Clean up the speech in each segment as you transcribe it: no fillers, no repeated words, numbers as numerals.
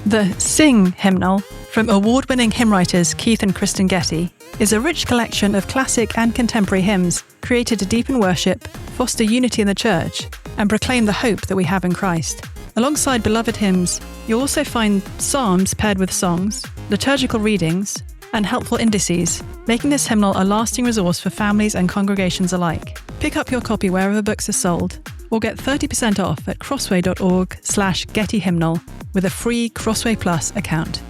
The Sing hymnal, from award-winning hymn writers Keith and Kristen Getty, is a rich collection of classic and contemporary hymns created to deepen worship, foster unity in the church, and proclaim the hope that we have in Christ. Alongside beloved hymns, you'll also find psalms paired with songs, liturgical readings, and helpful indices, making this hymnal a lasting resource for families and congregations alike. Pick up your copy wherever books are sold, or get 30% off at crossway.org/gettyhymnal with a free Crossway Plus account.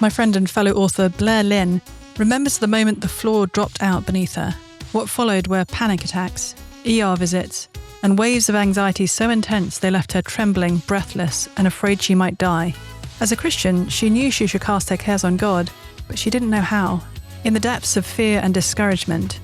My friend and fellow author Blair Lynn remembers the moment the floor dropped out beneath her. What followed were panic attacks, ER visits, and waves of anxiety so intense they left her trembling, breathless, and afraid she might die. As a Christian, she knew she should cast her cares on God, but she didn't know how. In the depths of fear and discouragement,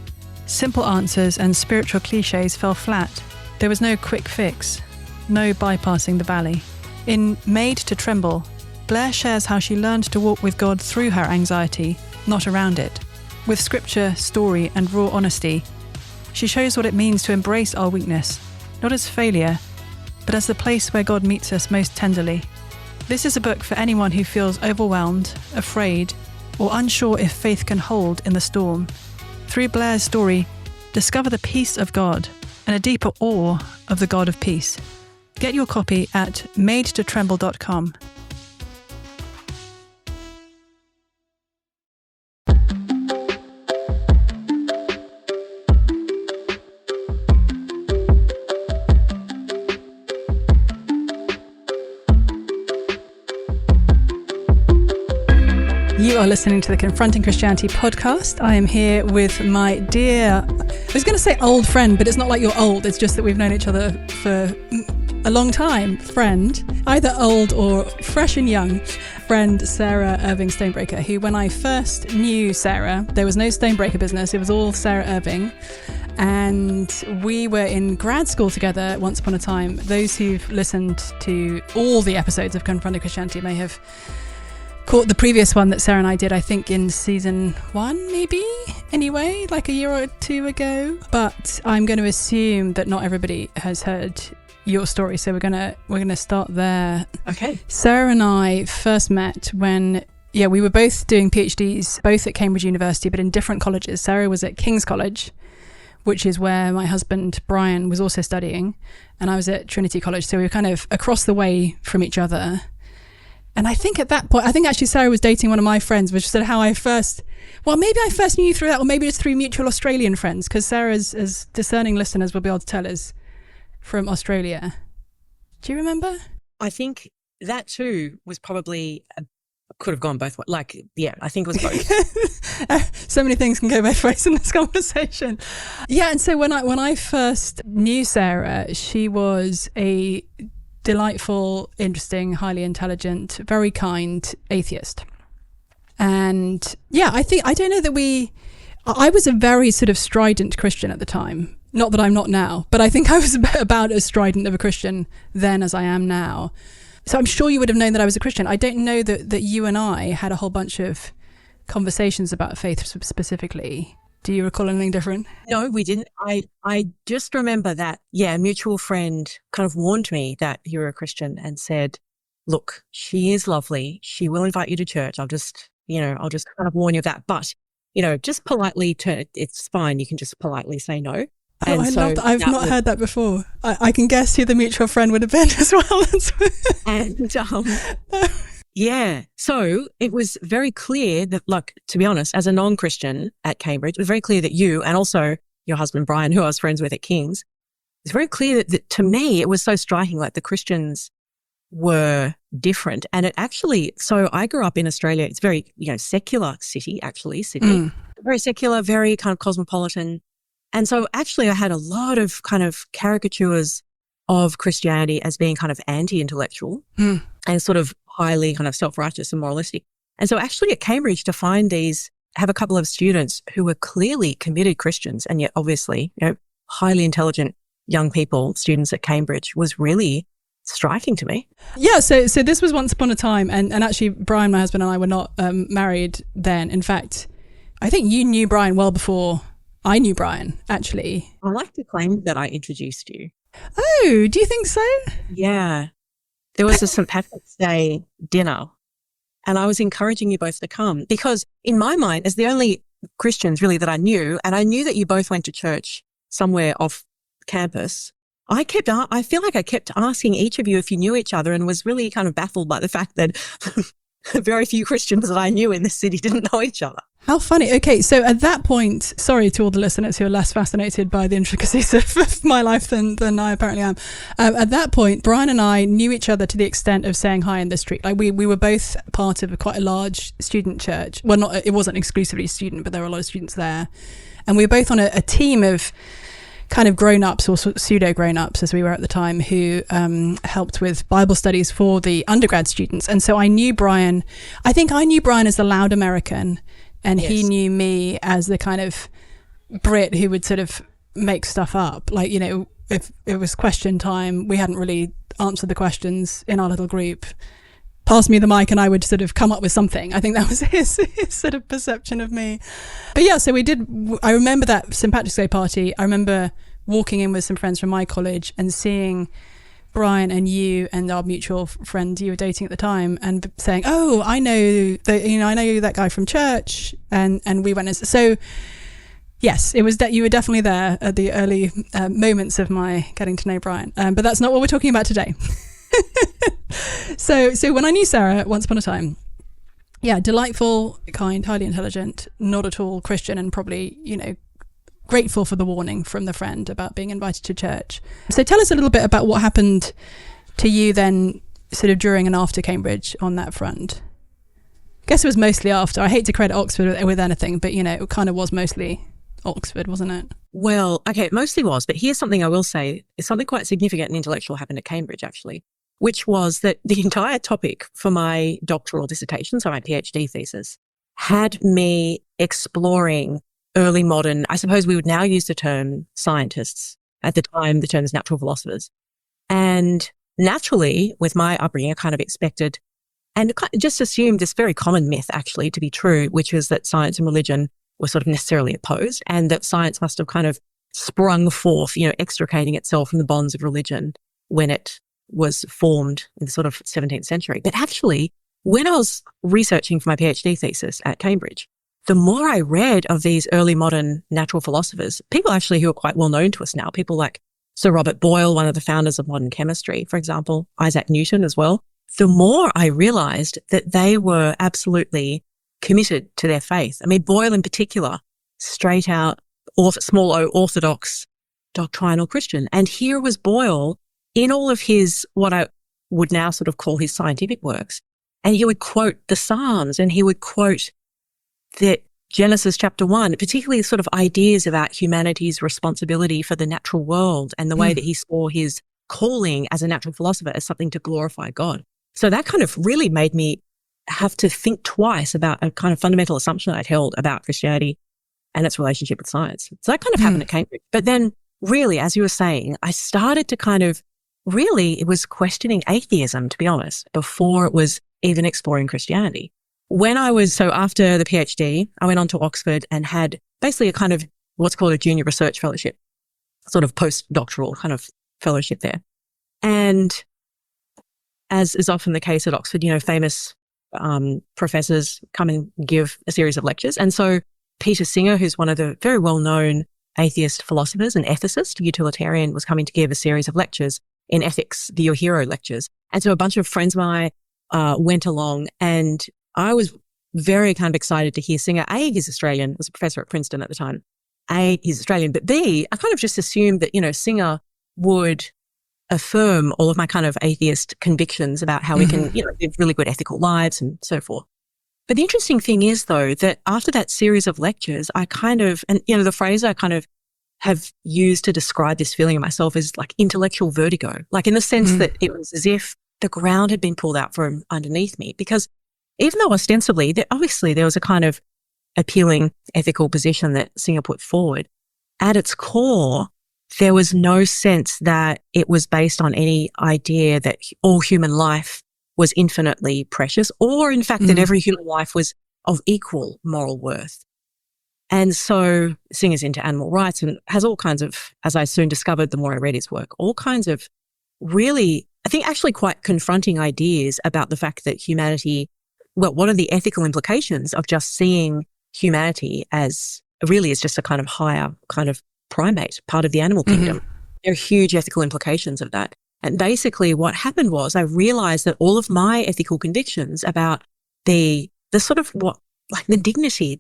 simple answers and spiritual cliches fell flat. There was no quick fix, no bypassing the valley. In Made to Tremble, Blair shares how she learned to walk with God through her anxiety, not around it. With scripture, story, and raw honesty, she shows what it means to embrace our weakness, not as failure, but as the place where God meets us most tenderly. This is a book for anyone who feels overwhelmed, afraid, or unsure if faith can hold in the storm. Through Blair's story, discover the peace of God and a deeper awe of the God of peace. Get your copy at madetotremble.com. You are listening to the Confronting Christianity podcast. I am here with my dear, I was going to say old friend, but it's not like you're old. It's just that we've known each other for a long time. Friend, either old or fresh and young, friend Sarah Irving-Stonebraker, who when I first knew Sarah, there was no Stonebreaker business. It was all Sarah Irving. And we were in grad school together once upon a time. Those who've listened to all the episodes of Confronting Christianity may have caught the previous one that Sarah and I did, I think in season 1, maybe, anyway, like a year or two ago. But I'm going to assume that not everybody has heard your story, so we're gonna start there. Okay. Sarah and I first met when we were both doing PhDs, both at Cambridge University, but in different colleges. Sarah was at King's College, which is where my husband Brian was also studying, and I was at Trinity College, so we were kind of across the way from each other. And I think at that point, actually Sarah was dating one of my friends, which is how I first knew you through that, or maybe it's through mutual Australian friends, because Sarah's, as discerning listeners will be able to tell, is from Australia. Do you remember? I think that too was probably, could have gone both ways. I think it was both. So many things can go both ways in this conversation. Yeah, and so when I first knew Sarah, she was a delightful, interesting, highly intelligent, very kind atheist. And I was a very sort of strident Christian at the time. Not that I'm not now, but I think I was about as strident of a Christian then as I am now. So I'm sure you would have known that I was a Christian. I don't know that you and I had a whole bunch of conversations about faith specifically. Do you recall anything different? No, we didn't. I just remember that, a mutual friend kind of warned me that you were a Christian and said, look, she is lovely. She will invite you to church. I'll just kind of warn you of that. But, just politely it's fine. You can just politely say no. And I love that. I've not heard that before. I can guess who the mutual friend would have been as well. And so it was very clear that, to be honest, as a non-Christian at Cambridge, it was very clear that you, and also your husband Brian, who I was friends with at King's, it's very clear that to me it was so striking, the Christians were different. And it actually, so I grew up in Australia. It's very, secular city, actually, Sydney. Very secular, very kind of cosmopolitan. And so actually I had a lot of kind of caricatures of Christianity as being kind of anti-intellectual and sort of highly kind of self-righteous and moralistic. And so actually at Cambridge to have a couple of students who were clearly committed Christians and yet obviously, highly intelligent young people, students at Cambridge, was really striking to me. Yeah, so this was once upon a time, and actually Brian, my husband, and I were not married then. In fact, I think you knew Brian well before I knew Brian, actually. I like to claim that I introduced you. Oh, do you think so? Yeah. There was a St. Patrick's Day dinner, and I was encouraging you both to come because in my mind, as the only Christians really that I knew, and I knew that you both went to church somewhere off campus, I feel like I kept asking each of you if you knew each other and was really kind of baffled by the fact that very few Christians that I knew in this city didn't know each other. How funny. Okay, so at that point, sorry to all the listeners who are less fascinated by the intricacies of my life than I apparently am. At that point, Brian and I knew each other to the extent of saying hi in the street. Like we were both part of quite a large student church. Well, it wasn't exclusively student, but there were a lot of students there. And we were both on a team of kind of grown-ups or pseudo grown-ups as we were at the time who helped with Bible studies for the undergrad students. And so I knew Brian. I think I knew Brian as the loud American, and Yes. he knew me as the kind of Brit who would sort of make stuff up. Like, you know, if it was question time, we hadn't really answered the questions in our little group. Pass me the mic and I would sort of come up with something. I think that was his sort of perception of me. But yeah, so I remember that St. Patrick's Day party. I remember walking in with some friends from my college and seeing Brian and you and our mutual friend you were dating at the time and saying, oh, I know that guy from church. And we went, so yes, it was that you were definitely there at the early moments of my getting to know Brian. But that's not what we're talking about today. So when I knew Sarah once upon a time, yeah, delightful, kind, highly intelligent, not at all Christian, and probably, you know, grateful for the warning from the friend about being invited to church. So tell us a little bit about what happened to you then, sort of during and after Cambridge on that front. I guess it was mostly after. I hate to credit Oxford with anything, but, you know, it kind of was mostly Oxford, wasn't it? Well, okay, it mostly was, but here's something I will say. It's something quite significant and intellectual happened at Cambridge, actually, which was that the entire topic for my doctoral dissertation, so my PhD thesis, had me exploring early modern, I suppose we would now use the term scientists. At the time, the term is natural philosophers. And naturally, with my upbringing, I kind of expected and just assumed this very common myth actually to be true, which was that science and religion were sort of necessarily opposed and that science must have kind of sprung forth, you know, extricating itself from the bonds of religion when it was formed in the sort of 17th century. But actually, when I was researching for my PhD thesis at Cambridge, the more I read of these early modern natural philosophers, people actually who are quite well known to us now, people like Sir Robert Boyle, one of the founders of modern chemistry, for example, Isaac Newton as well, the more I realized that they were absolutely committed to their faith. I mean, Boyle in particular, straight out, small o, orthodox, doctrinal Christian. And here was Boyle in all of his, what I would now sort of call his scientific works. And he would quote the Psalms and he would quote the Genesis chapter 1, particularly sort of ideas about humanity's responsibility for the natural world and the way that he saw his calling as a natural philosopher as something to glorify God. So that kind of really made me have to think twice about a kind of fundamental assumption I'd held about Christianity and its relationship with science. So that kind of happened at Cambridge. But then really, as you were saying, I started to kind of really, it was questioning atheism, to be honest, before it was even exploring Christianity. So after the PhD, I went on to Oxford and had basically a kind of what's called a junior research fellowship, sort of postdoctoral kind of fellowship there. And as is often the case at Oxford, you know, famous professors come and give a series of lectures. And so Peter Singer, who's one of the very well-known atheist philosophers and ethicist, utilitarian, was coming to give a series of lectures in ethics, the Your Hero lectures. And so a bunch of friends of mine went along, and I was very kind of excited to hear Singer. A, he's Australian, was a professor at Princeton at the time. A, he's Australian. But B, I kind of just assumed that, you know, Singer would affirm all of my kind of atheist convictions about how we can, you know, live really good ethical lives and so forth. But the interesting thing is, though, that after that series of lectures, I kind of, and, you know, the phrase I kind of have used to describe this feeling of myself is like intellectual vertigo, like in the sense that it was as if the ground had been pulled out from underneath me. Because even though ostensibly, obviously there was a kind of appealing ethical position that Singer put forward, at its core, there was no sense that it was based on any idea that all human life was infinitely precious, or in fact that every human life was of equal moral worth. And so Singer's into animal rights and has all kinds of, as I soon discovered the more I read his work, all kinds of really, I think actually quite confronting ideas about the fact that humanity, well, what are the ethical implications of just seeing humanity as really as just a kind of higher kind of primate, part of the animal kingdom. There are huge ethical implications of that. And basically what happened was I realized that all of my ethical convictions about the sort of what, like the dignity,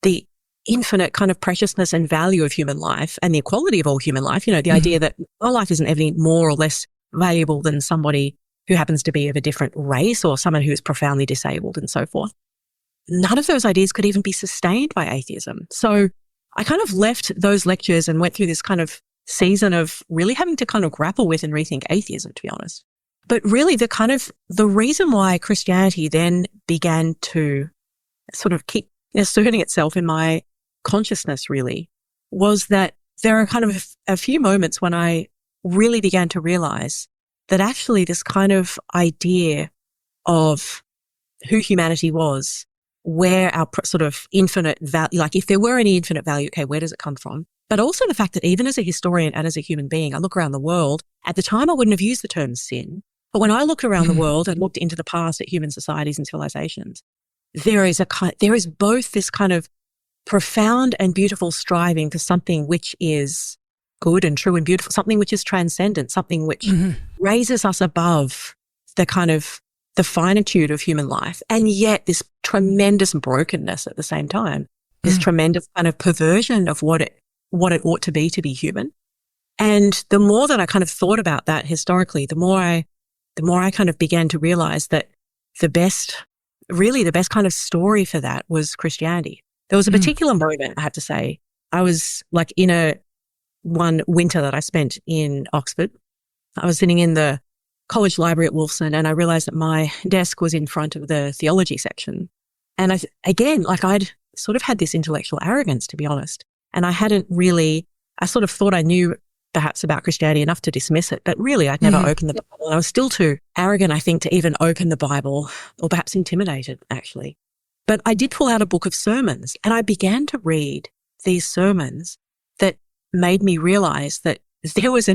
the infinite kind of preciousness and value of human life and the equality of all human life, the idea that our life isn't any more or less valuable than somebody who happens to be of a different race or someone who is profoundly disabled and so forth. None of those ideas could even be sustained by atheism. So I kind of left those lectures and went through this kind of season of really having to kind of grapple with and rethink atheism, to be honest. But really the reason why Christianity then began to sort of keep asserting itself in my consciousness really was that there are kind of a few moments when I really began to realize that actually this kind of idea of who humanity was, where our sort of infinite value, like if there were any infinite value, okay, where does it come from? But also the fact that even as a historian and as a human being, I look around the world. At the time, I wouldn't have used the term sin. But when I looked around the world and looked into the past at human societies and civilizations, there is both this kind of profound and beautiful striving for something which is good and true and beautiful, something which is transcendent, something which raises us above the kind of the finitude of human life, and yet this tremendous brokenness at the same time, this tremendous kind of perversion of what it ought to be human. And the more that I kind of thought about that historically, the more I kind of began to realize that the best kind of story for that was Christianity. There was a particular moment, I have to say, I was like in one winter that I spent in Oxford. I was sitting in the college library at Wolfson and I realized that my desk was in front of the theology section. And I'd sort of had this intellectual arrogance, to be honest. And I sort of thought I knew perhaps about Christianity enough to dismiss it, but really I'd never opened the Bible. I was still too arrogant, I think, to even open the Bible, or perhaps intimidated, actually. But I did pull out a book of sermons and I began to read these sermons that made me realize that there was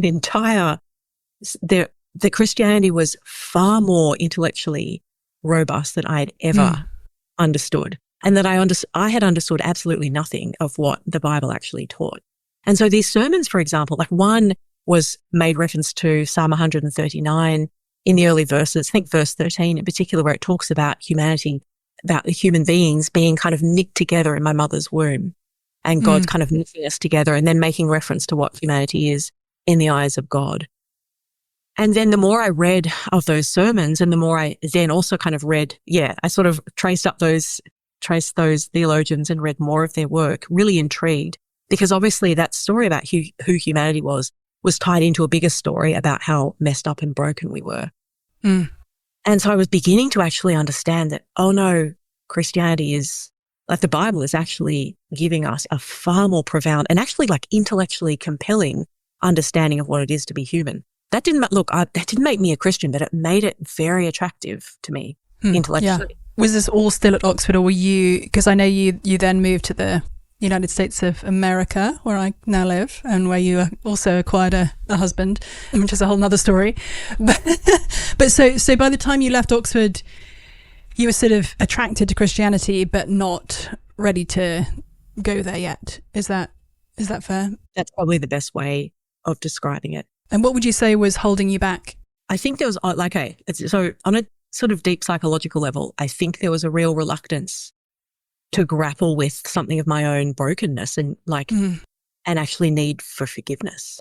that Christianity was far more intellectually robust than I had ever understood, and that I had understood absolutely nothing of what the Bible actually taught. And so these sermons, for example, like one was made reference to Psalm 139 in the early verses, I think verse 13 in particular, where it talks about humanity, about the human beings being kind of knit together in my mother's womb, and God's kind of knitting us together, and then making reference to what humanity is in the eyes of God. And then the more I read of those sermons, and the more I then also kind of read, I sort of traced those theologians and read more of their work, really intrigued, because obviously that story about who humanity was tied into a bigger story about how messed up and broken we were. And so I was beginning to actually understand that, oh no, Christianity is, like the Bible is actually giving us a far more profound and actually like intellectually compelling understanding of what it is to be human. That didn't make me a Christian, but it made it very attractive to me intellectually. Yeah. Was this all still at Oxford, or were you, because I know you then moved to the United States of America, where I now live, and where you also acquired a husband, which is a whole nother story. But so by the time you left Oxford, you were sort of attracted to Christianity, but not ready to go there yet. Is that fair? That's probably the best way of describing it. And what would you say was holding you back? I think there was so on a sort of deep psychological level, I think there was a real reluctance to grapple with something of my own brokenness and and actually need for forgiveness.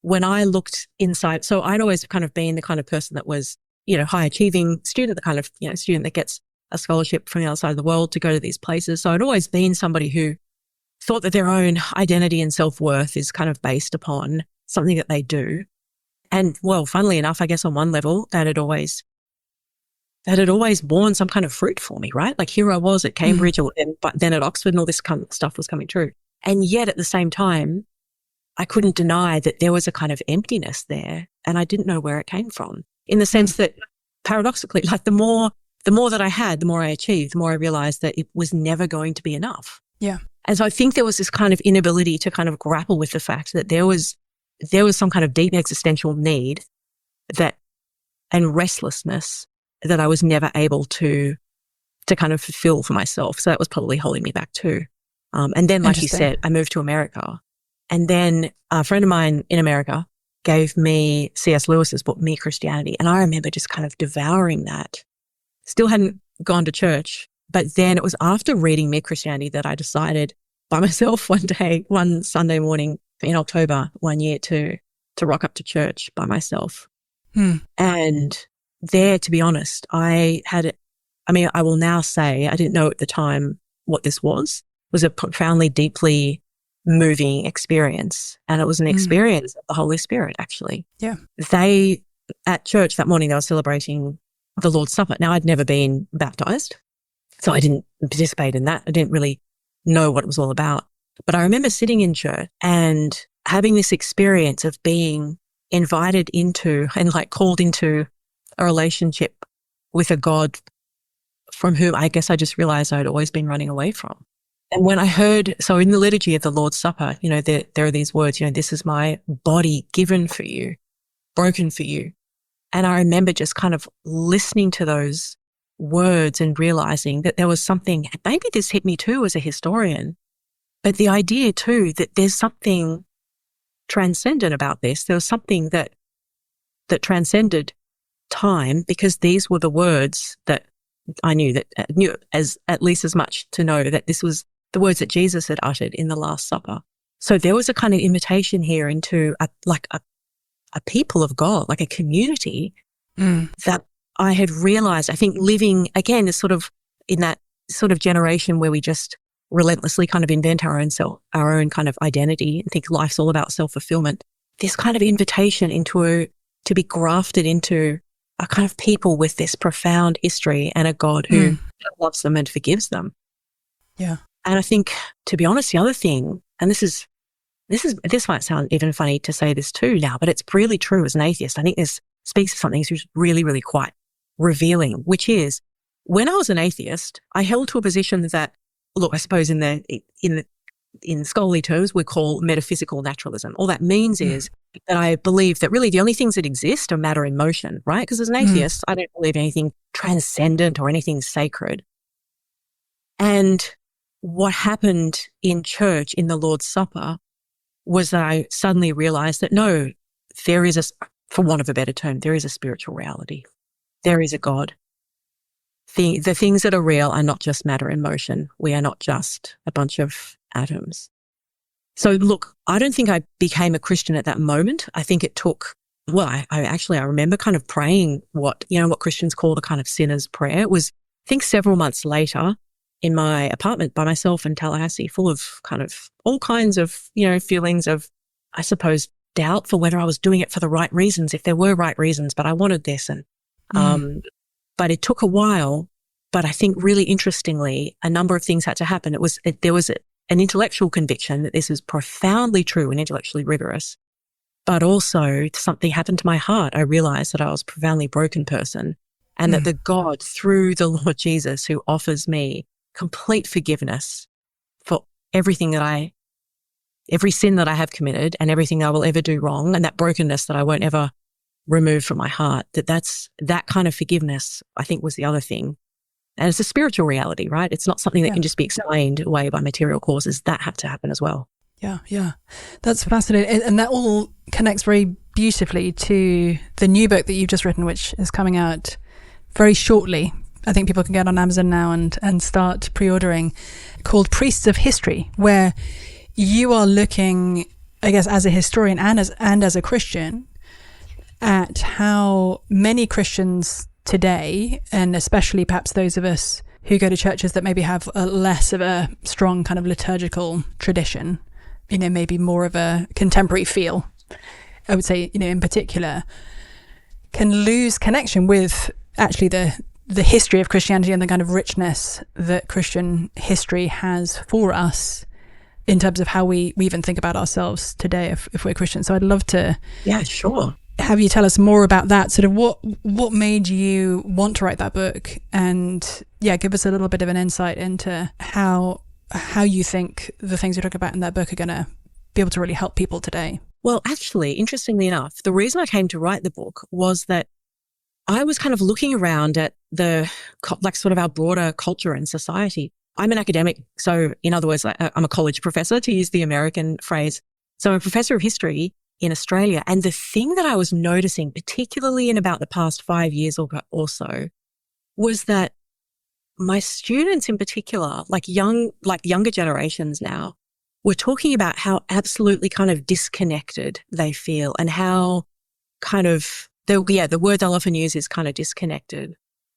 When I looked inside, so I'd always kind of been the kind of person that was, high achieving student, the kind of, student that gets a scholarship from the other side of the world to go to these places. So I'd always been somebody who thought that their own identity and self-worth is kind of based upon something that they do. And well, funnily enough, I guess on one level that had always borne some kind of fruit for me, right? Like here I was at Cambridge, but then at Oxford, and all this kind of stuff was coming true. And yet at the same time, I couldn't deny that there was a kind of emptiness there, and I didn't know where it came from, in the sense that paradoxically, like the more that I had, the more I achieved, the more I realized that it was never going to be enough. Yeah. And so I think there was this kind of inability to kind of grapple with the fact that there was some kind of deep existential need and restlessness that I was never able to kind of fulfill for myself. So that was probably holding me back too. And then, like you said, I moved to America. And then a friend of mine in America gave me C.S. Lewis's book, Me, Christianity. And I remember just kind of devouring that. Still hadn't gone to church. But then it was after reading Me, Christianity that I decided by myself one Sunday morning in October one year to rock up to church by myself. And there, to be honest, I will now say, I didn't know at the time what this was a profoundly, deeply moving experience. And it was an experience of the Holy Spirit, actually. Yeah. At church that morning, they were celebrating the Lord's Supper. Now, I'd never been baptized, so I didn't participate in that. I didn't really know what it was all about. But I remember sitting in church and having this experience of being invited into and like called into a relationship with a God from whom I guess I just realized I'd always been running away from. And when I heard, so in the liturgy of the Lord's Supper, there are these words, this is my body given for you, broken for you. And I remember just kind of listening to those words and realizing that there was something, maybe this hit me too as a historian, but the idea too that there's something transcendent about this. There was something that transcended time, because these were the words that I knew as at least as much to know that this was the words that Jesus had uttered in the Last Supper. So there was a kind of invitation here into a people of God, like a community that I had realized, I think, living again is sort of in that sort of generation where we just relentlessly kind of invent our own kind of identity and think life's all about self-fulfillment. This kind of invitation to be grafted into a kind of people with this profound history and a God who loves them and forgives them. Yeah. And I think, to be honest, the other thing, and this might sound even funny to say this too now, but it's really true as an atheist. I think this speaks to something which is really, really quite revealing, which is when I was an atheist, I held to a position that, look, I suppose in scholarly terms, we call metaphysical naturalism. All that means is that I believe that really the only things that exist are matter in motion, right? Because as an atheist, I don't believe anything transcendent or anything sacred. And what happened in church in the Lord's Supper was that I suddenly realized that no, there is for want of a better term, there is a spiritual reality. There is a God. The things that are real are not just matter in motion. We are not just a bunch of atoms. So look, I don't think I became a Christian at that moment. I think it took, I remember kind of praying what Christians call the kind of sinner's prayer. It was, I think, several months later in my apartment by myself in Tallahassee, full of kind of all kinds of, feelings of, I suppose, doubt for whether I was doing it for the right reasons, if there were right reasons, but I wanted this. And, but it took a while. But I think really interestingly, a number of things had to happen. There was an intellectual conviction that this is profoundly true and intellectually rigorous, but also something happened to my heart. I realized that I was a profoundly broken person and that the God through the Lord Jesus, who offers me complete forgiveness for every sin that I have committed and everything I will ever do wrong, and that brokenness that I won't ever remove from my heart, that kind of forgiveness, I think, was the other thing. And it's a spiritual reality, right? It's not something that can just be explained away by material causes. That had to happen as well. Yeah. That's fascinating. And that all connects very beautifully to the new book that you've just written, which is coming out very shortly. I think people can get on Amazon now and start pre-ordering, called Priests of History, where you are looking, I guess, as a historian and as a Christian, at how many Christians today, and especially perhaps those of us who go to churches that maybe have a less of a strong kind of liturgical tradition, maybe more of a contemporary feel, I would say, in particular, can lose connection with actually the history of Christianity and the kind of richness that Christian history has for us in terms of how we even think about ourselves today if we're Christian. So I'd love to have you tell us more about that, sort of what made you want to write that book, and give us a little bit of an insight into how how you think the things you talk about in that book are going to be able to really help people today? Well, actually, interestingly enough, the reason I came to write the book was that I was kind of looking around at sort of our broader culture and society. I'm an academic. So in other words, I'm a college professor, to use the American phrase. So I'm a professor of history in Australia. And the thing that I was noticing, particularly in about the past 5 years or so, was that my students in particular, younger generations now, were talking about how absolutely kind of disconnected they feel, and how kind of, the word they'll often use is kind of disconnected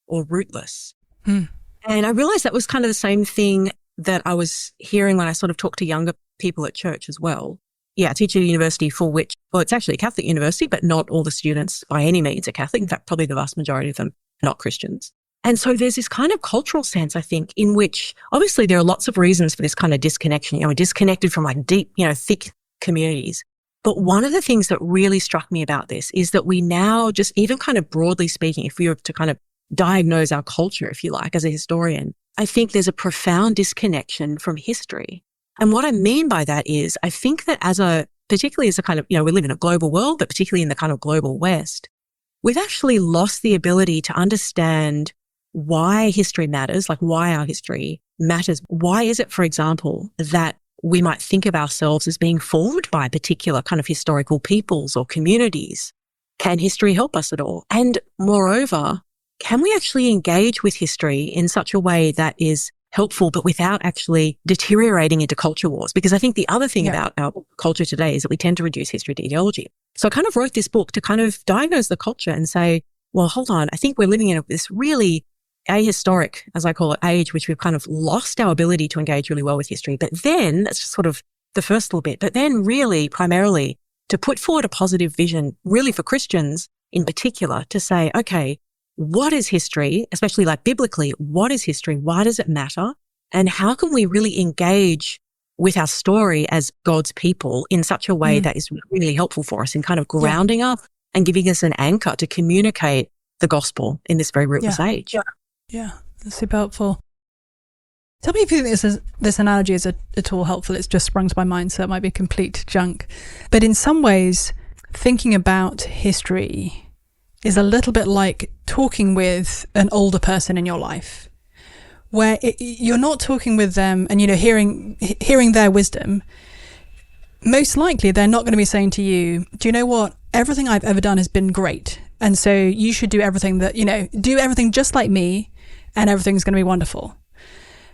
or rootless. And I realized that was kind of the same thing that I was hearing when I sort of talked to younger people at church as well. Yeah, I teach at a university it's actually a Catholic university, but not all the students by any means are Catholic. In fact, probably the vast majority of them are not Christians. And so there's this kind of cultural sense, I think, in which obviously there are lots of reasons for this kind of disconnection. We're disconnected from like deep, thick communities. But one of the things that really struck me about this is that we now, just even kind of broadly speaking, if we were to kind of diagnose our culture, if you like, as a historian, I think there's a profound disconnection from history. And what I mean by that is, I think that particularly as a kind of, we live in a global world, but particularly in the kind of global West, we've actually lost the ability to understand why history matters, like why our history matters. Why is it, for example, that we might think of ourselves as being formed by particular kind of historical peoples or communities? Can history help us at all? And moreover, can we actually engage with history in such a way that is helpful, but without actually deteriorating into culture wars? Because I think the other thing about our culture today is that we tend to reduce history to ideology. So I kind of wrote this book to kind of diagnose the culture and say, well, hold on, I think we're living in this really ahistoric, as I call it, age, which we've kind of lost our ability to engage really well with history. But then, that's just sort of the first little bit, but then really primarily to put forward a positive vision, really for Christians in particular, to say, okay, what is history, especially like biblically, what is history? Why does it matter? And how can we really engage with our story as God's people in such a way that is really helpful for us in kind of grounding us and giving us an anchor to communicate the gospel in this very rootless age? Yeah, that's super helpful. Tell me if you think this analogy is at all helpful. It's just sprung to my mind, so it might be complete junk. But in some ways, thinking about history is a little bit like talking with an older person in your life, where you're not talking with them and, hearing their wisdom. Most likely, they're not going to be saying to you, do you know what? Everything I've ever done has been great. And so you should do everything do everything just like me, and everything's going to be wonderful.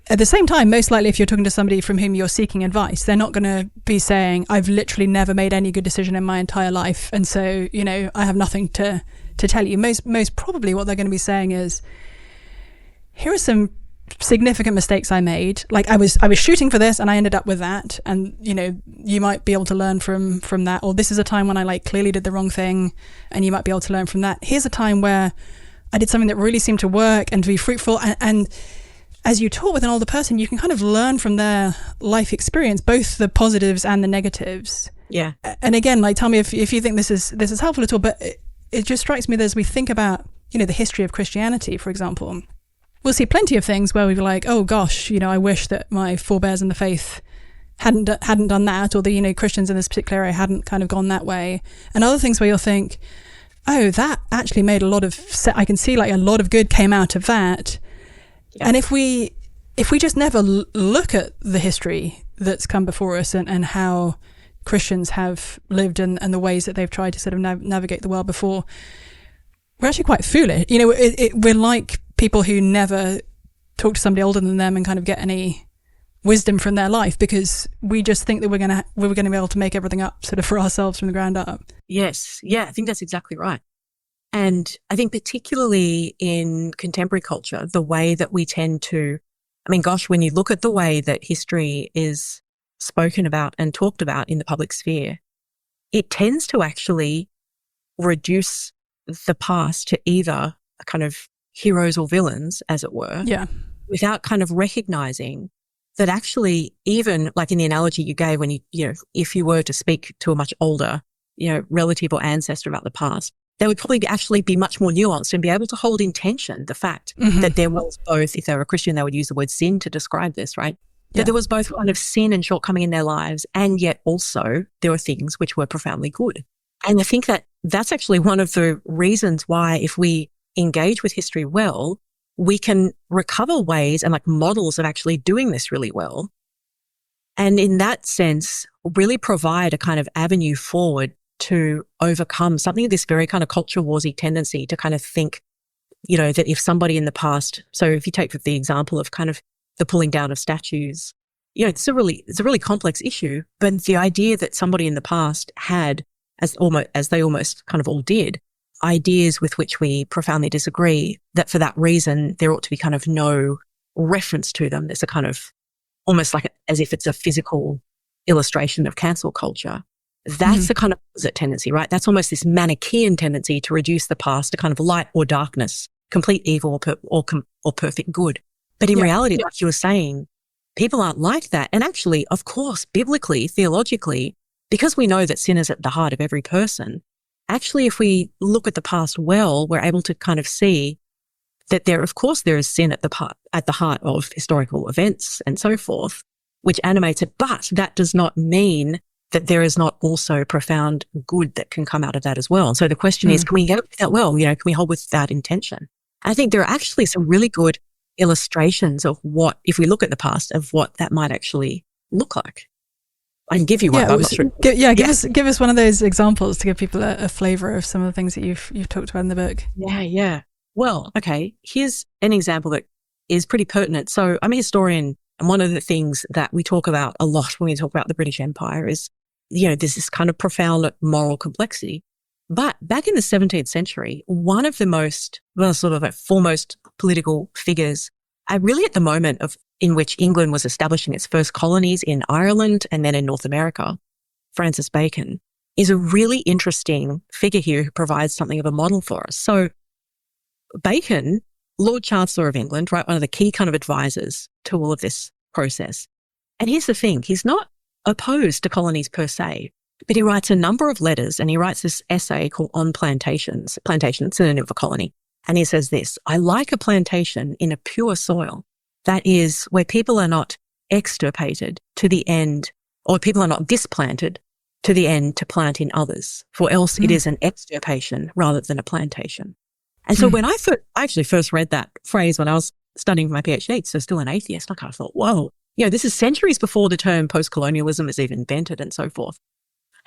At the same time, most likely if you're talking to somebody from whom you're seeking advice, they're not going to be saying, I've literally never made any good decision in my entire life, and so, I have nothing to tell you. Most probably what they're going to be saying is, here are some significant mistakes I made. Like I was shooting for this and I ended up with that, and you might be able to learn from that. Or this is a time when I clearly did the wrong thing, and you might be able to learn from that. Here's a time where I did something that really seemed to work and to be fruitful. And as you talk with an older person, you can kind of learn from their life experience, both the positives and the negatives. Yeah. And again, tell me if you think this is helpful at all. But it just strikes me that as we think about the history of Christianity, for example, we'll see plenty of things where we'll be like, oh gosh, I wish that my forebears in the faith hadn't done that, or the Christians in this particular area hadn't kind of gone that way. And other things where you'll think, oh, that actually made a lot of I can see a lot of good came out of that. Yeah. And if we just never look at the history that's come before us and how Christians have lived and the ways that they've tried to sort of navigate the world before, we're actually quite foolish. We're like people who never talk to somebody older than them and kind of get any wisdom from their life, because we just think that we're going to be able to make everything up sort of for ourselves from the ground up. Yes. Yeah, I think that's exactly right. And I think particularly in contemporary culture, the way that we tend to, when you look at the way that history is spoken about and talked about in the public sphere, it tends to actually reduce the past to either a kind of heroes or villains, as it were, without kind of recognizing that actually, even like in the analogy you gave, when if you were to speak to a much older, relative or ancestor about the past, they would probably actually be much more nuanced and be able to hold in tension the fact that there was both, if they were a Christian, they would use the word sin to describe this, right? That there was both kind of sin and shortcoming in their lives, and yet also there were things which were profoundly good. And I think that that's actually one of the reasons why, if we engage with history well, we can recover ways and like models of actually doing this really well. And in that sense, really provide a kind of avenue forward to overcome something of this very kind of culture warsy tendency to kind of think, that if somebody in the past, so if you take the example of kind of the pulling down of statues, it's a really complex issue, but the idea that somebody in the past had, as they almost kind of all did, ideas with which we profoundly disagree, that for that reason, there ought to be kind of no reference to them. There's a kind of almost like as if it's a physical illustration of cancel culture. That's the kind of opposite tendency, right? That's almost this Manichaean tendency to reduce the past to kind of light or darkness, complete evil or perfect good. But in reality, like you were saying, people aren't like that. And actually, of course, biblically, theologically, because we know that sin is at the heart of every person, actually, if we look at the past well, we're able to kind of see that there is sin at the heart of historical events and so forth, which animates it. But that does not mean that there is not also profound good that can come out of that as well. So the question is, can we get that well? Can we hold with that intention? I think there are actually some really good illustrations of what, if we look at the past, of what that might actually look like. I can give you one. I'm not sure. Give us one of those examples to give people a flavour of some of the things that you've talked about in the book. Yeah. Well, okay. Here's an example that is pretty pertinent. So I'm a historian, and one of the things that we talk about a lot when we talk about the British Empire is, there's this kind of profound moral complexity. But back in the 17th century, one of the sort of foremost political figures, really at the moment in which England was establishing its first colonies in Ireland and then in North America, Francis Bacon, is a really interesting figure here who provides something of a model for us. So Bacon, Lord Chancellor of England, right, one of the key kind of advisors to all of this process. And here's the thing, he's not opposed to colonies per se, but he writes a number of letters, and he writes this essay called On Plantations, synonym for colony. And he says this: I like a plantation in a pure soil, that is, where people are not extirpated to the end, or people are not displanted to the end to plant in others, for else it is an extirpation rather than a plantation. And so when I actually first read that phrase when I was studying for my PhD, so still an atheist, I kind of thought, whoa, this is centuries before the term post-colonialism is even invented and so forth.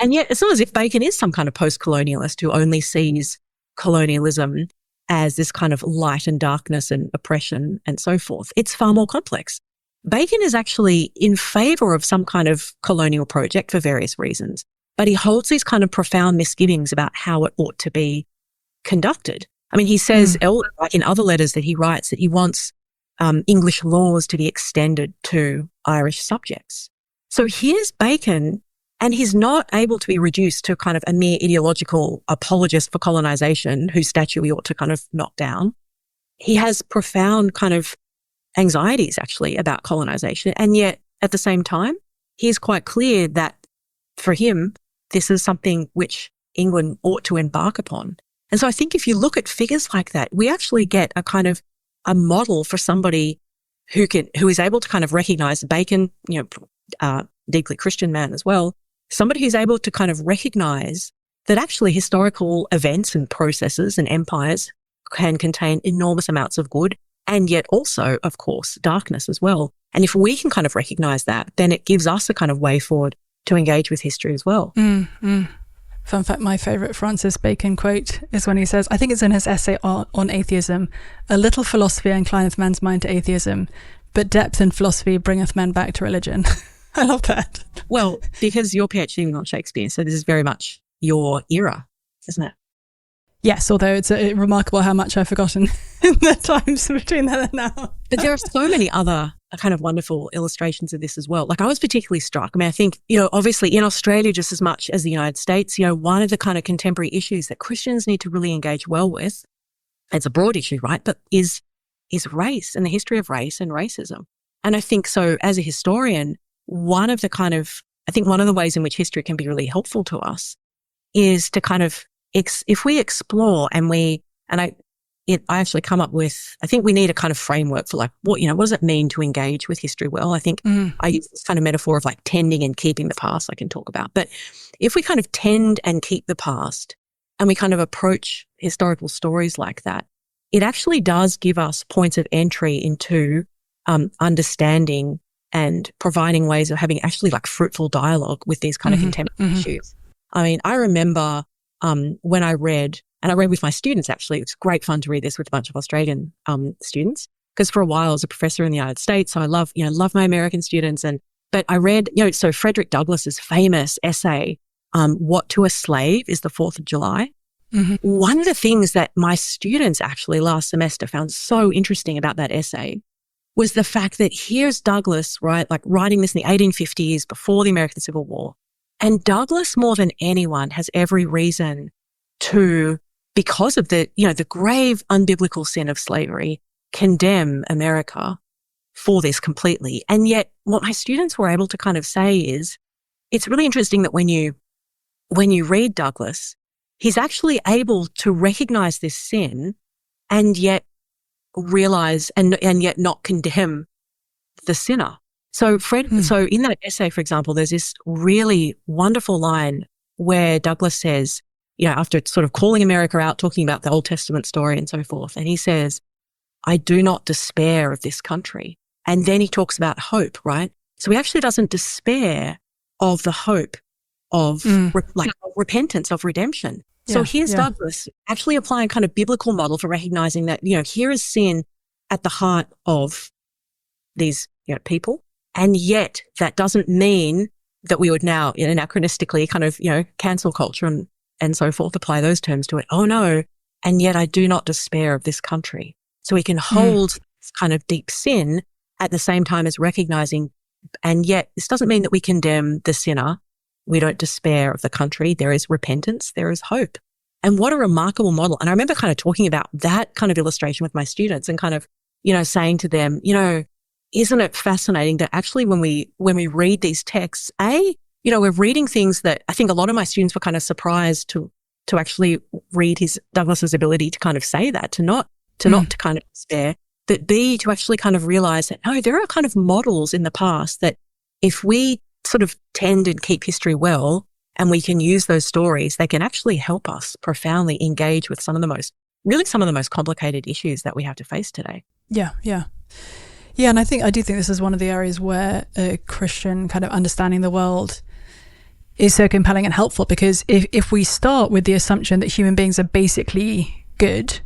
And yet it's not as if Bacon is some kind of post-colonialist who only sees colonialism as this kind of light and darkness and oppression and so forth. It's far more complex. Bacon is actually in favour of some kind of colonial project for various reasons, but he holds these kind of profound misgivings about how it ought to be conducted. I mean, he says like in other letters that he writes that he wants English laws to be extended to Irish subjects. So here's Bacon, and he's not able to be reduced to kind of a mere ideological apologist for colonization whose statue we ought to kind of knock down. He has profound kind of anxieties actually about colonization. And yet at the same time, he's quite clear that for him, this is something which England ought to embark upon. And so I think if you look at figures like that, we actually get a kind of a model for somebody who is able to kind of recognize Bacon, deeply Christian man as well, somebody who's able to kind of recognize that actually historical events and processes and empires can contain enormous amounts of good and yet also, of course, darkness as well. And if we can kind of recognize that, then it gives us a kind of way forward to engage with history as well. Fun fact, my favourite Francis Bacon quote is when he says, I think it's in his essay on atheism, a little philosophy inclineth man's mind to atheism, but depth in philosophy bringeth man back to religion. I love that. Well, because you're PhD on Shakespeare, so this is very much your era, isn't it? Yes, although it's remarkable how much I've forgotten in the times between then and now. But there are so many other kind of wonderful illustrations of this as well. Like I was particularly struck. I mean, I think, obviously in Australia just as much as the United States, one of the kind of contemporary issues that Christians need to really engage well with, it's a broad issue, right? But is race and the history of race and racism. And I think so as a historian, one of the ways in which history can be really helpful to us is to kind of, if we explore I actually come up with, I think we need a kind of framework for like, what does it mean to engage with history well? I think I use this kind of metaphor of like tending and keeping the past I can talk about. But if we kind of tend and keep the past and we kind of approach historical stories like that, it actually does give us points of entry into understanding and providing ways of having actually like fruitful dialogue with these kind of contemporary issues. I mean, I remember when I read, and I read with my students actually, it's great fun to read this with a bunch of Australian students, because for a while I was a professor in the United States, so I love my American students. But I read, so Frederick Douglass's famous essay, What to a Slave is the 4th of July. One of the things that my students actually last semester found so interesting about that essay was the fact that here's Douglass, right, like writing this in the 1850s before the American Civil War. And Douglass, more than anyone, has every reason to, because of the grave unbiblical sin of slavery, condemn America for this completely. And yet what my students were able to kind of say is, it's really interesting that when you read Douglass, he's actually able to recognize this sin and yet realize and yet not condemn the sinner. So so in that essay, for example, there's this really wonderful line where Douglass says, after sort of calling America out, talking about the Old Testament story and so forth, and he says, I do not despair of this country. And then he talks about hope, right? So he actually doesn't despair of the hope of repentance, of redemption. So here's Douglass actually applying kind of biblical model for recognizing that, here is sin at the heart of these people. And yet that doesn't mean that we would now anachronistically kind of, cancel culture and so forth, apply those terms to it. Oh no. And yet I do not despair of this country. So we can hold this kind of deep sin at the same time as recognizing, and yet this doesn't mean that we condemn the sinner. We don't despair of the country. There is repentance. There is hope. And what a remarkable model. And I remember kind of talking about that kind of illustration with my students and kind of, saying to them, isn't it fascinating that actually when we read these texts, we're reading things that I think a lot of my students were kind of surprised to actually read Douglass's ability to kind of say that, to not to kind of despair, but B, to actually kind of realize that, no, there are kind of models in the past that if we sort of tend and keep history well and we can use those stories, they can actually help us profoundly engage with some of the most complicated issues that we have to face today. Yeah. Yeah, and I do think this is one of the areas where a Christian kind of understanding the world is so compelling and helpful, because if we start with the assumption that human beings are basically good,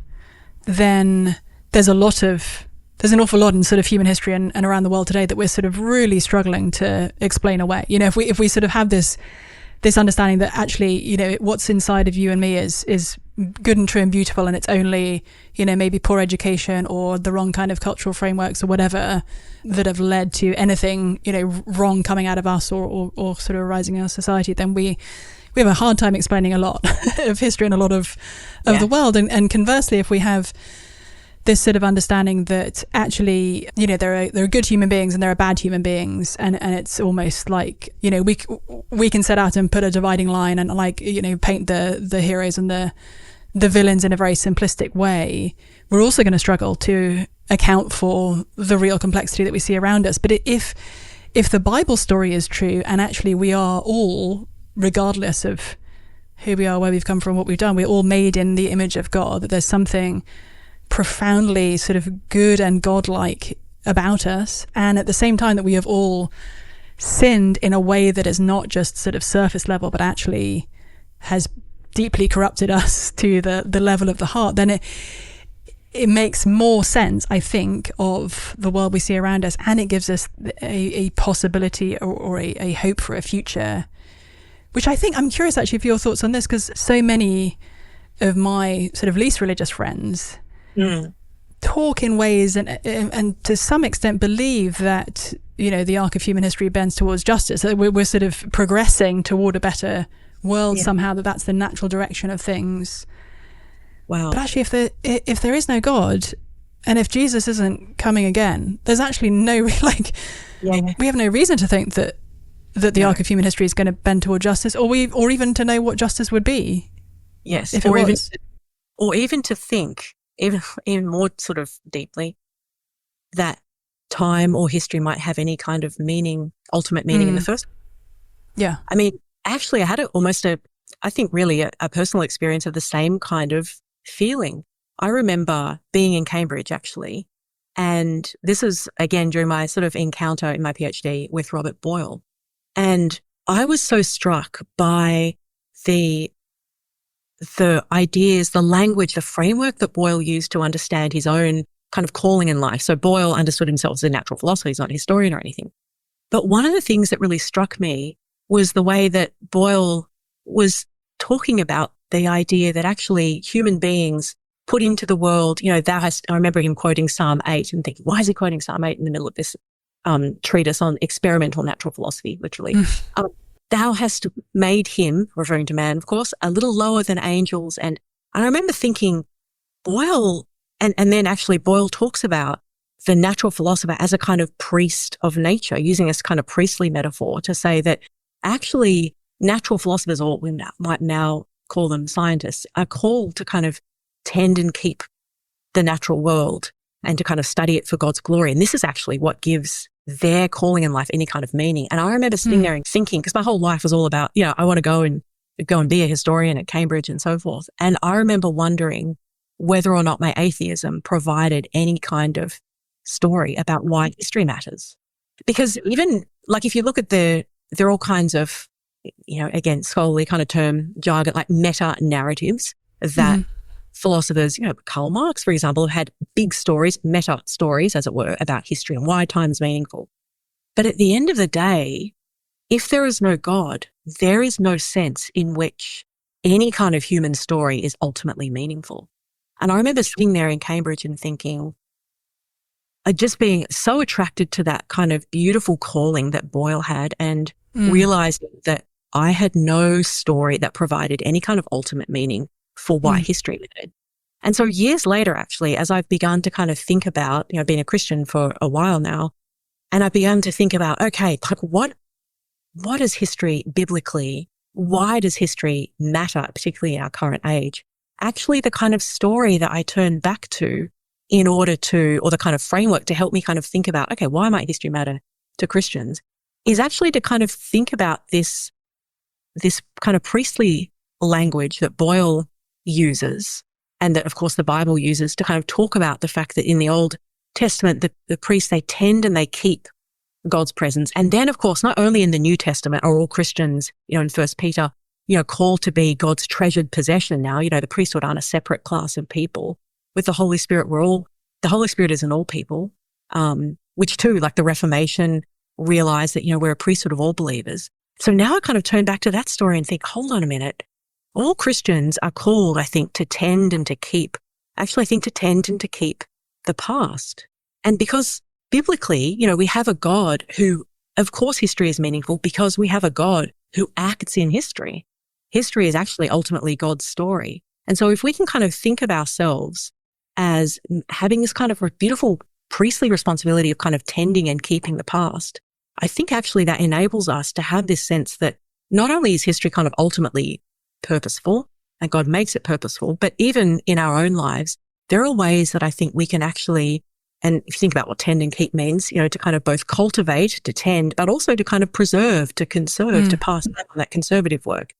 then there's an awful lot in sort of human history and around the world today that we're sort of really struggling to explain away. If we sort of have this understanding that actually, what's inside of you and me is good and true and beautiful, and it's only, maybe poor education or the wrong kind of cultural frameworks or whatever that have led to anything, wrong coming out of us or sort of arising in our society, then we have a hard time explaining a lot of history and a lot of the world. And conversely, if we have this sort of understanding that actually, there are good human beings and there are bad human beings, and it's almost like, we can set out and put a dividing line and paint the heroes and the villains in a very simplistic way, we're also going to struggle to account for the real complexity that we see around us. But if the Bible story is true, and actually we are all, regardless of who we are, where we've come from, what we've done, we're all made in the image of God, that there's something profoundly sort of good and godlike about us, and at the same time that we have all sinned in a way that is not just sort of surface level, but actually has deeply corrupted us to the level of the heart, then it makes more sense, I think, of the world we see around us, and it gives us a possibility or a hope for a future, which I think, I'm curious actually for your thoughts on this, because so many of my sort of least religious friends talk in ways and to some extent believe that, the arc of human history bends towards justice, that we're sort of progressing toward a better world somehow, that's the natural direction of things. Wow. But actually, if there is no God, and if Jesus isn't coming again, there's actually no we have no reason to think that the arc of human history is going to bend toward justice, or even to know what justice would be. Yes, if or even to think even more sort of deeply, that time or history might have any kind of meaning, ultimate meaning in the first. Yeah. I mean, actually, I had I think really a personal experience of the same kind of feeling. I remember being in Cambridge, actually, and this is, again, during my sort of encounter in my PhD with Robert Boyle. And I was so struck by the ideas, the language, the framework that Boyle used to understand his own kind of calling in life. So Boyle understood himself as a natural philosopher. He's not a historian or anything. But one of the things that really struck me was the way that Boyle was talking about the idea that actually human beings put into the world, I remember him quoting Psalm 8 and thinking, why is he quoting Psalm 8 in the middle of this treatise on experimental natural philosophy, literally? Thou hast made him, referring to man, of course, a little lower than angels. And I remember thinking, Boyle, and then actually Boyle talks about the natural philosopher as a kind of priest of nature, using this kind of priestly metaphor to say that actually natural philosophers, or we might now call them scientists, are called to kind of tend and keep the natural world and to kind of study it for God's glory. And this is actually what gives their calling in life any kind of meaning. And I remember sitting there and thinking, because my whole life was all about, I want to go and be a historian at Cambridge and so forth. And I remember wondering whether or not my atheism provided any kind of story about why history matters. Because even like if you look at there are all kinds of, again, scholarly kind of term jargon, like meta narratives that philosophers, Karl Marx, for example, had big stories, meta stories, as it were, about history and why time is meaningful. But at the end of the day, if there is no God, there is no sense in which any kind of human story is ultimately meaningful. And I remember sitting there in Cambridge and thinking, just being so attracted to that kind of beautiful calling that Boyle had, and realizing that I had no story that provided any kind of ultimate meaning for why history mattered. And so years later, actually, as I've begun to kind of think about, being a Christian for a while now, and I began to think about, okay, like what is history biblically? Why does history matter, particularly in our current age? Actually, the kind of story that I turn back to in order to, or the kind of framework to help me kind of think about, okay, why might history matter to Christians, is actually to kind of think about this kind of priestly language that Boyle uses, and that, of course, the Bible uses to kind of talk about the fact that in the Old Testament, the priests, they tend and they keep God's presence. And then, of course, not only in the New Testament are all Christians, in 1 Peter, called to be God's treasured possession now. The priesthood aren't a separate class of people. With the Holy Spirit, the Holy Spirit is in all people, which too, like the Reformation, realized that, we're a priesthood of all believers. So now I kind of turn back to that story and think, hold on a minute. All Christians are called, I think, to tend and to keep, the past. And because biblically, we have a God who, of course, history is meaningful because we have a God who acts in history. History is actually ultimately God's story. And so if we can kind of think of ourselves as having this kind of beautiful priestly responsibility of kind of tending and keeping the past, I think actually that enables us to have this sense that not only is history kind of ultimately purposeful, and God makes it purposeful, but even in our own lives, there are ways that I think we can actually, and if you think about what tend and keep means, to kind of both cultivate, to tend, but also to kind of preserve, to conserve, to pass down that conservative work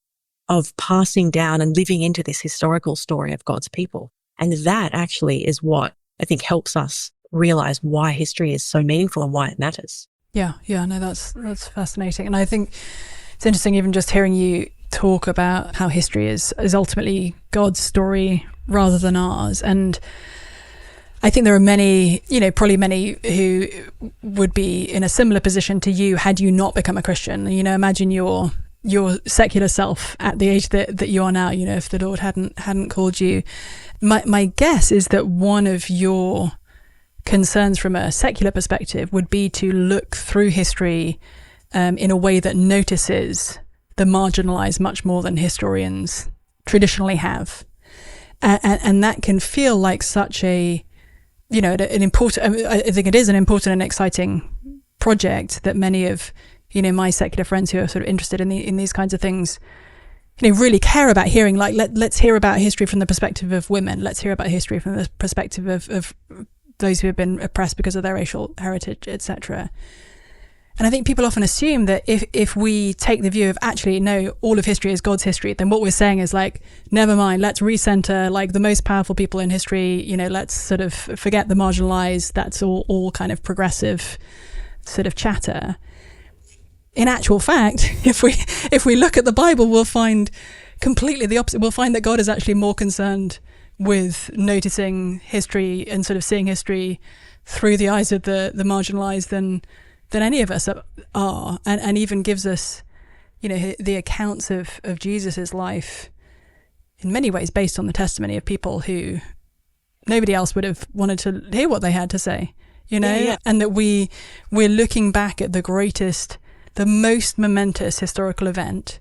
of passing down and living into this historical story of God's people. And that actually is what I think helps us realize why history is so meaningful and why it matters. Yeah, no, that's fascinating. And I think it's interesting even just hearing you talk about how history is ultimately God's story rather than ours. And I think there are many, probably many who would be in a similar position to you had you not become a Christian. Imagine your secular self at the age that you are now, if the Lord hadn't called you. My guess is that one of your concerns from a secular perspective would be to look through history in a way that notices the marginalized much more than historians traditionally have. And that can feel like such an important, I think it is an important and exciting project that many of, my secular friends who are sort of interested in these kinds of things really care about hearing, like, let's hear about history from the perspective of women. Let's hear about history from the perspective of those who have been oppressed because of their racial heritage, etc. And I think people often assume that if we take the view of actually, no, all of history is God's history, then what we're saying is like, never mind, let's recenter like the most powerful people in history, let's sort of forget the marginalized. That's all kind of progressive sort of chatter. In actual fact, if we look at the Bible, we'll find completely the opposite. We'll find that God is actually more concerned with noticing history and sort of seeing history through the eyes of the marginalized than any of us are, and even gives us, the accounts of Jesus's life in many ways based on the testimony of people who nobody else would have wanted to hear what they had to say, and that we're looking back at the most momentous historical event,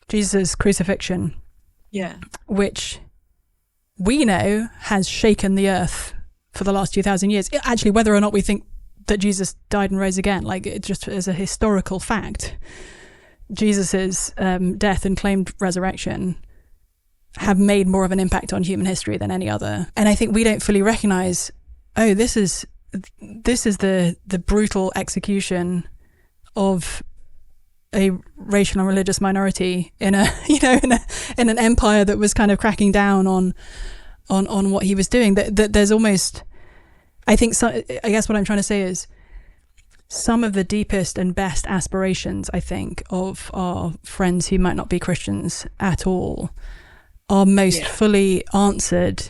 Jesus' crucifixion, which we know has shaken the earth for the last 2,000 years. Actually, whether or not we think that Jesus died and rose again, like it just as a historical fact, Jesus's death and claimed resurrection have made more of an impact on human history than any other. And I think we don't fully recognize, this is the brutal execution of a racial and religious minority in an empire that was kind of cracking down on what he was doing. That there's almost, I guess what I'm trying to say is some of the deepest and best aspirations, I think, of our friends who might not be Christians at all are most fully answered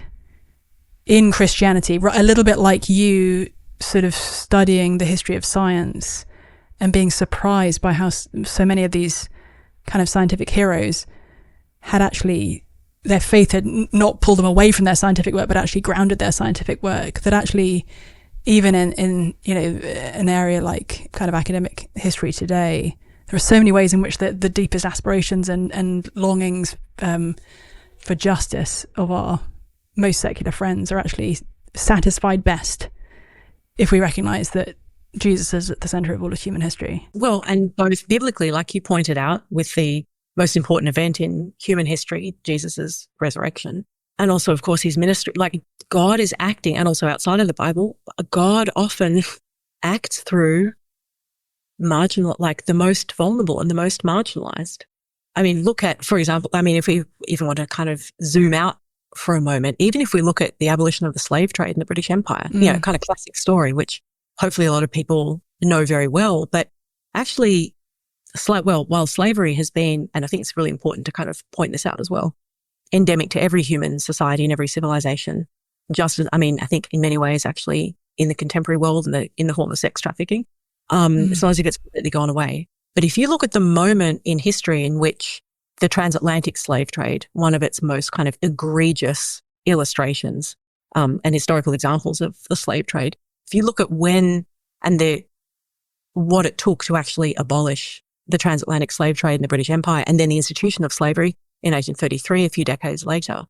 in Christianity. A little bit like you sort of studying the history of science and being surprised by how so many of these kind of scientific heroes had actually, their faith had not pulled them away from their scientific work, but actually grounded their scientific work. That actually, even in an area like kind of academic history today, there are so many ways in which the deepest aspirations and longings for justice of our most secular friends are actually satisfied best if we recognize that Jesus is at the center of all of human history. Well, and both biblically, like you pointed out, with the most important event in human history, Jesus's resurrection, and also, of course, his ministry. Like, God is acting, and also outside of the Bible, God often acts through the most vulnerable and the most marginalized. I mean, look at, for example, if we even want to kind of zoom out for a moment, even if we look at the abolition of the slave trade in the British Empire, kind of classic story, which hopefully a lot of people know very well, but actually, while slavery has been, and I think it's really important to kind of point this out as well, endemic to every human society and every civilization, just as, I think in many ways actually in the contemporary world and in the form of sex trafficking, it's not as if it's completely gone away. But if you look at the moment in history in which the transatlantic slave trade, one of its most kind of egregious illustrations and historical examples of the slave trade, if you look at when and what it took to actually abolish the transatlantic slave trade in the British Empire and then the institution of slavery in 1833, a few decades later,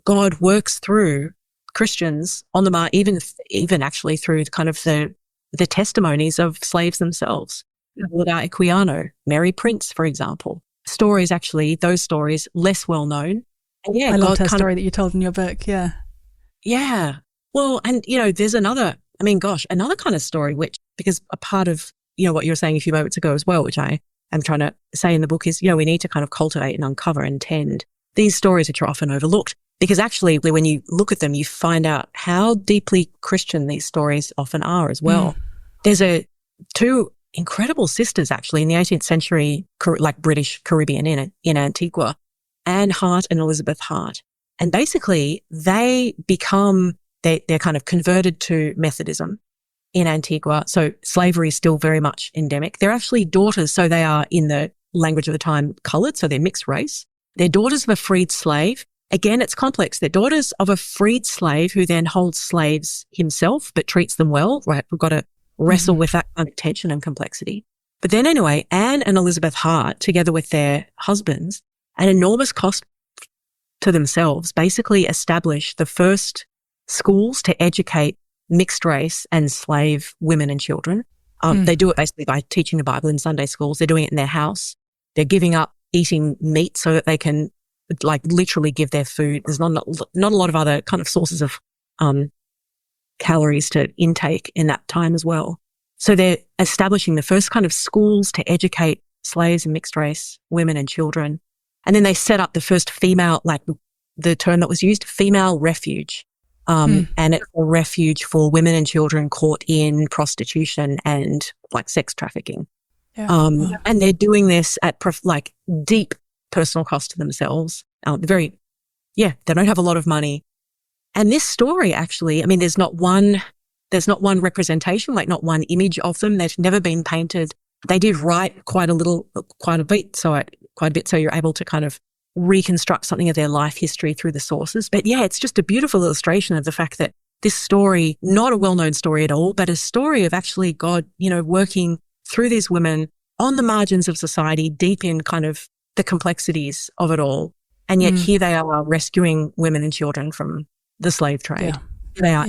God works through Christians on the mark, even actually through kind of the testimonies of slaves themselves. Without Equiano, Mary Prince, for example. Those stories less well known. And I loved her story that you told in your book, yeah. Yeah. Well, and there's another kind of story which, because a part of, what you were saying a few moments ago as well, which I am trying to say in the book is, we need to kind of cultivate and uncover and tend these stories which are often overlooked. Because actually, when you look at them, you find out how deeply Christian these stories often are as well. There's two incredible sisters actually in the 18th century, like British Caribbean in Antigua, Anne Hart and Elizabeth Hart. And basically they're kind of converted to Methodism in Antigua. So slavery is still very much endemic. They're actually daughters. So they are, in the language of the time, colored. So they're mixed race. They're daughters of a freed slave. Again, it's complex. They're daughters of a freed slave who then holds slaves himself, but treats them well, right? We've got to wrestle with that kind of tension and complexity. But then anyway, Anne and Elizabeth Hart, together with their husbands, at enormous cost to themselves, basically establish the first schools to educate mixed race and slave women and children. They do it basically by teaching the Bible in Sunday schools. They're doing it in their house. They're giving up eating meat so that they can like literally give their food. There's not a lot of other kind of sources of calories to intake in that time as well. So they're establishing the first kind of schools to educate slaves and mixed race women and children. And then they set up the first female, like the term that was used, female refuge. And it's a refuge for women and children caught in prostitution and like sex trafficking. Yeah. And they're doing this at like deep personal cost to themselves. They don't have a lot of money. And this story actually, I mean, there's not one representation, like not one image of them. They've never been painted. They did write quite a bit. So you're able to kind of reconstruct something of their life history through the sources. But yeah, it's just a beautiful illustration of the fact that this story, not a well-known story at all, but a story of actually God, working through these women on the margins of society, deep in kind of the complexities of it all. And yet here they are rescuing women and children from the slave trade. Yeah. They are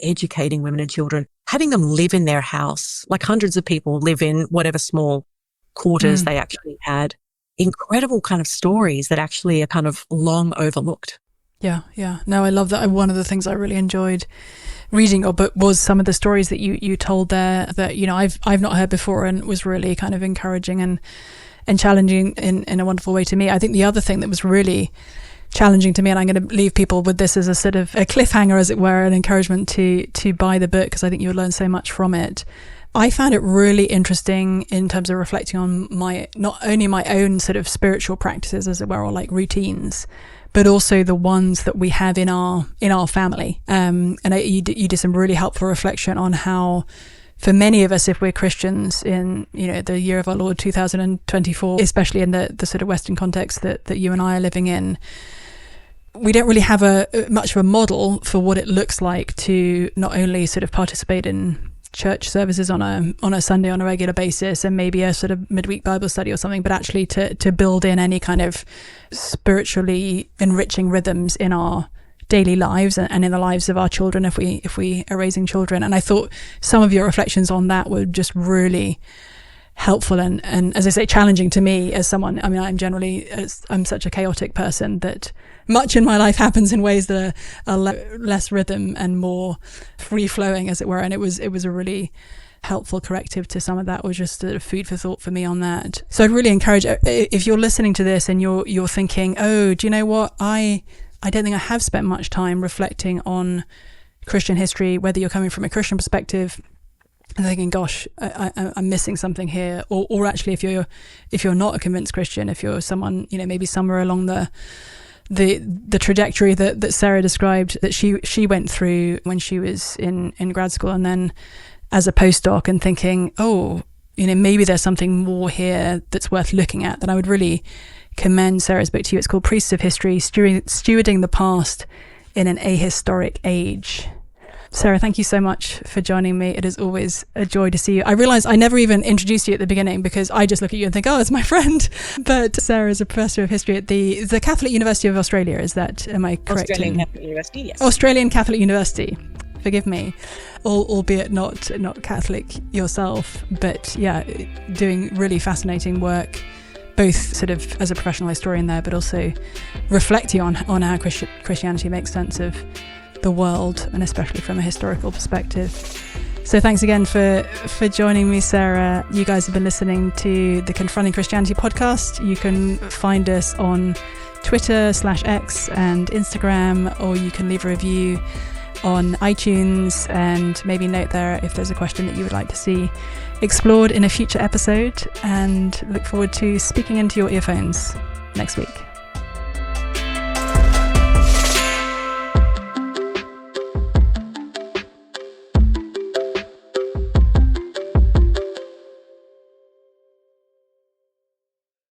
educating women and children, having them live in their house, like hundreds of people live in whatever small quarters they actually had. Incredible kind of stories that actually are kind of long overlooked. Yeah. No, I love that. One of the things I really enjoyed reading your book was some of the stories that you told there that, I've not heard before, and was really kind of encouraging and challenging in a wonderful way to me. I think the other thing that was really challenging to me, and I'm going to leave people with this as a sort of a cliffhanger, as it were, an encouragement to buy the book, because I think you'll learn so much from it. I found it really interesting in terms of reflecting on not only my own sort of spiritual practices, as it were, or like routines, but also the ones that we have in our family. You did some really helpful reflection on how, for many of us, if we're Christians in the year of our Lord 2024, especially in the sort of Western context that you and I are living in, we don't really have much of a model for what it looks like to not only sort of participate in church services on a Sunday on a regular basis, and maybe a sort of midweek Bible study or something, but actually to build in any kind of spiritually enriching rhythms in our daily lives and in the lives of our children if we are raising children. And I thought some of your reflections on that were just really helpful and as I say, challenging to me as someone. I mean, I'm such a chaotic person that much in my life happens in ways that are less rhythm and more free flowing, as it were. And it was a really helpful corrective to some of that, or just sort of food for thought for me on that. So I'd really encourage, if you're listening to this and you're thinking, oh, do you know what? I don't think I have spent much time reflecting on Christian history, whether you're coming from a Christian perspective and thinking, gosh, I'm missing something here, or actually if you're not a convinced Christian, if you're someone, maybe somewhere along the trajectory that Sarah described that she went through when she was in grad school and then as a postdoc, and thinking, oh, maybe there's something more here that's worth looking at, then I would really commend Sarah's book to you. It's called Priests of History, Stewarding the Past in an Ahistoric Age. Sarah, thank you so much for joining me. It is always a joy to see you. I realised I never even introduced you at the beginning because I just look at you and think, oh, it's my friend. But Sarah is a professor of history at the Catholic University of Australia. Am I correct? Australian Catholic University, yes. Australian Catholic University. Forgive me, albeit not Catholic yourself, but yeah, doing really fascinating work, both sort of as a professional historian there, but also reflecting on how Christianity makes sense of the world, and especially from a historical perspective. So thanks again for joining me, Sarah. You guys have been listening to the Confronting Christianity podcast. You can find us on Twitter /X and Instagram, or you can leave a review on iTunes and maybe note there if there's a question that you would like to see explored in a future episode, and look forward to speaking into your earphones next week.